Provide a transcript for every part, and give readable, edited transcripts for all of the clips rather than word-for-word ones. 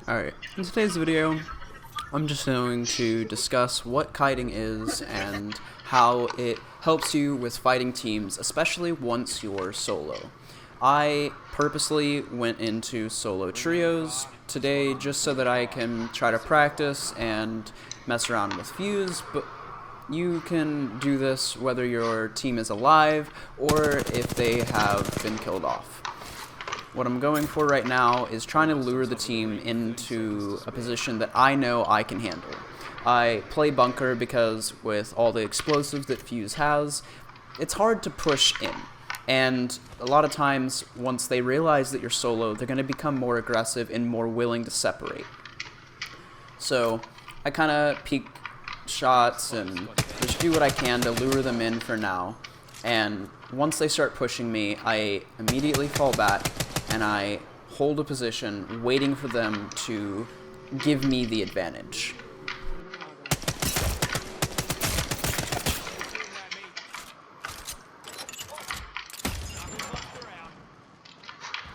Alright, in today's video, I'm just going to discuss what kiting is and how it helps you with fighting teams, especially once you're solo. I purposely went into solo trios today just so that I can try to practice and mess around with Fuse, but you can do this whether your team is alive or if they have been killed off. What I'm going for right now is trying to lure the team into a position that I know I can handle. I play bunker because with all the explosives that Fuse has, it's hard to push in. And a lot of times, once they realize that you're solo, they're going to become more aggressive and more willing to separate. So I kind of peek shots and just do what I can to lure them in for now. And once they start pushing me, I immediately fall back and I hold a position waiting for them to give me the advantage.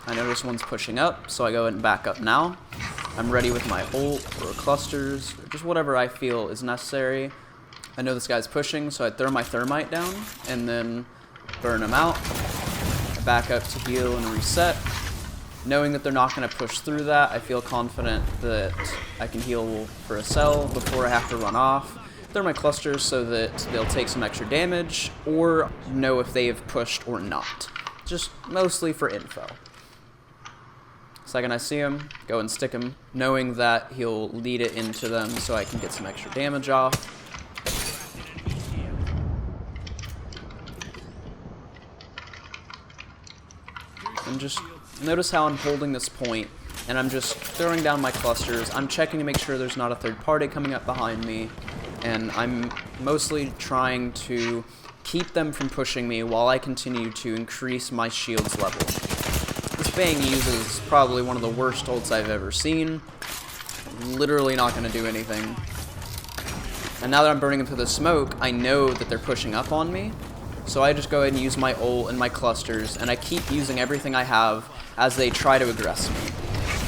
I notice one's pushing up, so I go ahead and back up now. I'm ready with my ult or clusters, or just whatever I feel is necessary. I know this guy's pushing, so I throw my thermite down and then burn him out. I back up to heal and reset. Knowing that they're not going to push through that, I feel confident that I can heal for a cell before I have to run off. Throw my clusters so that they'll take some extra damage, or know if they have pushed or not. Just mostly for info. Second I see him, go and stick him, knowing that he'll lead it into them so I can get some extra damage off. And just notice how I'm holding this point, and I'm just throwing down my clusters. I'm checking to make sure there's not a third party coming up behind me, and I'm mostly trying to keep them from pushing me while I continue to increase my shield's level. This Bang uses probably one of the worst ults I've ever seen. Literally not going to do anything. And now that I'm burning them through the smoke, I know that they're pushing up on me. So I just go ahead and use my ult and my clusters, and I keep using everything I have as they try to aggress me.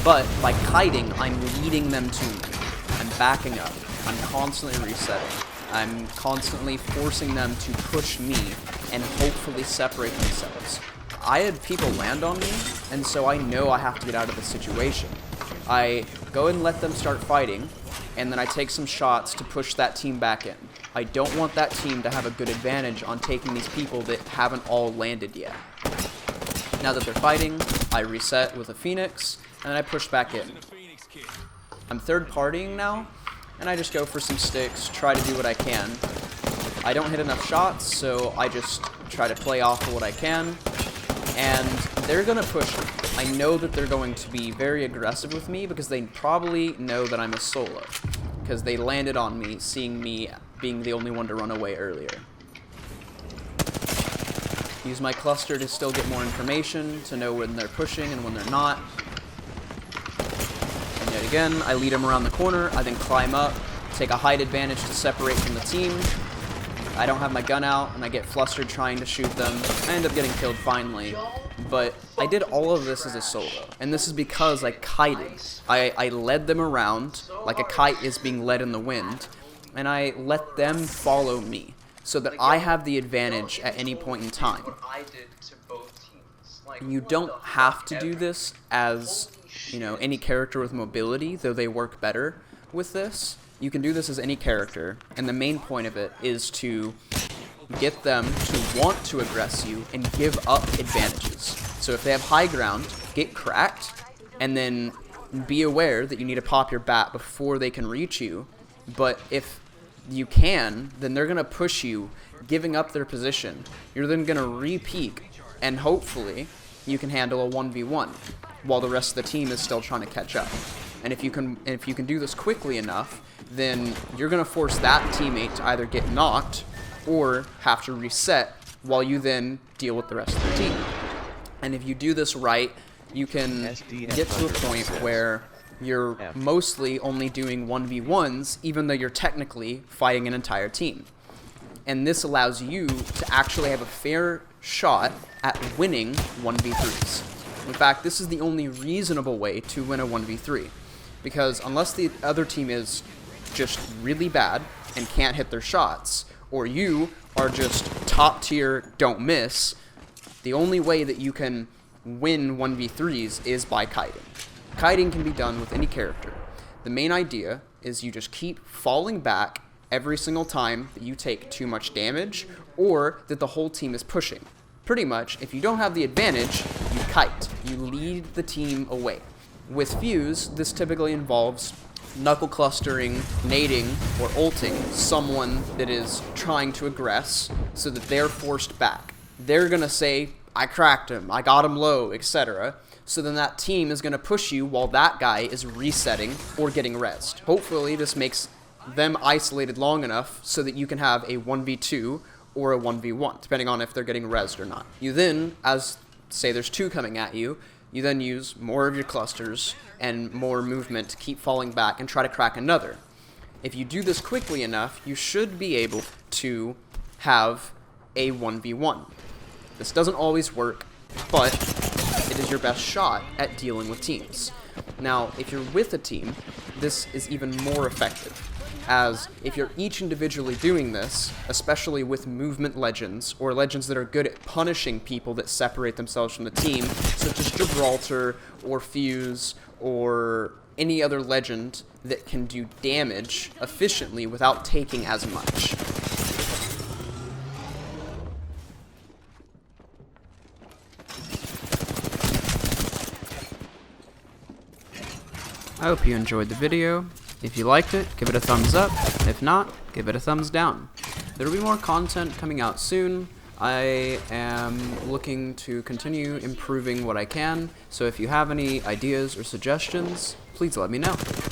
But by kiting, I'm leading them to me. I'm backing up. I'm constantly resetting. I'm constantly forcing them to push me and hopefully separate themselves. I had people land on me, and so I know I have to get out of the situation. I go and let them start fighting, and then I take some shots to push that team back in. I don't want that team to have a good advantage on taking these people that haven't all landed yet. Now that they're fighting, I reset with a Phoenix, and then I push back in. I'm third partying now, and I just go for some sticks, try to do what I can. I don't hit enough shots, so I just try to play off of what I can, and they're gonna push me. I know that they're going to be very aggressive with me because they probably know that I'm a solo, because they landed on me, seeing me being the only one to run away earlier. Use my cluster to still get more information, to know when they're pushing and when they're not. And yet again, I lead them around the corner, I then climb up, take a height advantage to separate from the team. I don't have my gun out, and I get flustered trying to shoot them. I end up getting killed finally. But I did all of this as a solo, and this is because I kited. I led them around like a kite is being led in the wind, and I let them follow me so that I have the advantage at any point in time. You don't have to do this as, any character with mobility, though they work better with this. You can do this as any character, and the main point of it is to get them to want to aggress you and give up advantages. So if they have high ground, get cracked, and then be aware that you need to pop your bat before they can reach you. But if you can, then they're going to push you, giving up their position. You're then going to re-peek, and hopefully you can handle a 1v1 while the rest of the team is still trying to catch up. And if you can do this quickly enough, then you're going to force that teammate to either get knocked or have to reset while you then deal with the rest of the team. And if you do this right, you can get to a point where you're mostly only doing 1v1s, even though you're technically fighting an entire team. And this allows you to actually have a fair shot at winning 1v3s. In fact, this is the only reasonable way to win a 1v3. because unless the other team is just really bad and can't hit their shots, or you are just top tier, don't miss, the only way that you can win 1v3s is by kiting. Kiting can be done with any character. The main idea is you just keep falling back every single time that you take too much damage or that the whole team is pushing. Pretty much, if you don't have the advantage, you kite. You lead the team away. With Fuse, this typically involves knuckle clustering, nading, or ulting someone that is trying to aggress so that they're forced back. They're gonna say, I cracked him, I got him low, etc. So then that team is gonna push you while that guy is resetting or getting rezzed. Hopefully this makes them isolated long enough so that you can have a 1v2 or a 1v1, depending on if they're getting rezzed or not. You then, as say there's two coming at you, you then use more of your clusters and more movement to keep falling back and try to crack another. If you do this quickly enough, you should be able to have a 1v1. This doesn't always work, but it is your best shot at dealing with teams. Now, if you're with a team, this is even more effective, as if you're each individually doing this, especially with movement legends, or legends that are good at punishing people that separate themselves from the team, such as Gibraltar, or Fuse, or any other legend that can do damage efficiently without taking as much. I hope you enjoyed the video. If you liked it, give it a thumbs up. If not, give it a thumbs down. There will be more content coming out soon. I am looking to continue improving what I can, so if you have any ideas or suggestions, please let me know.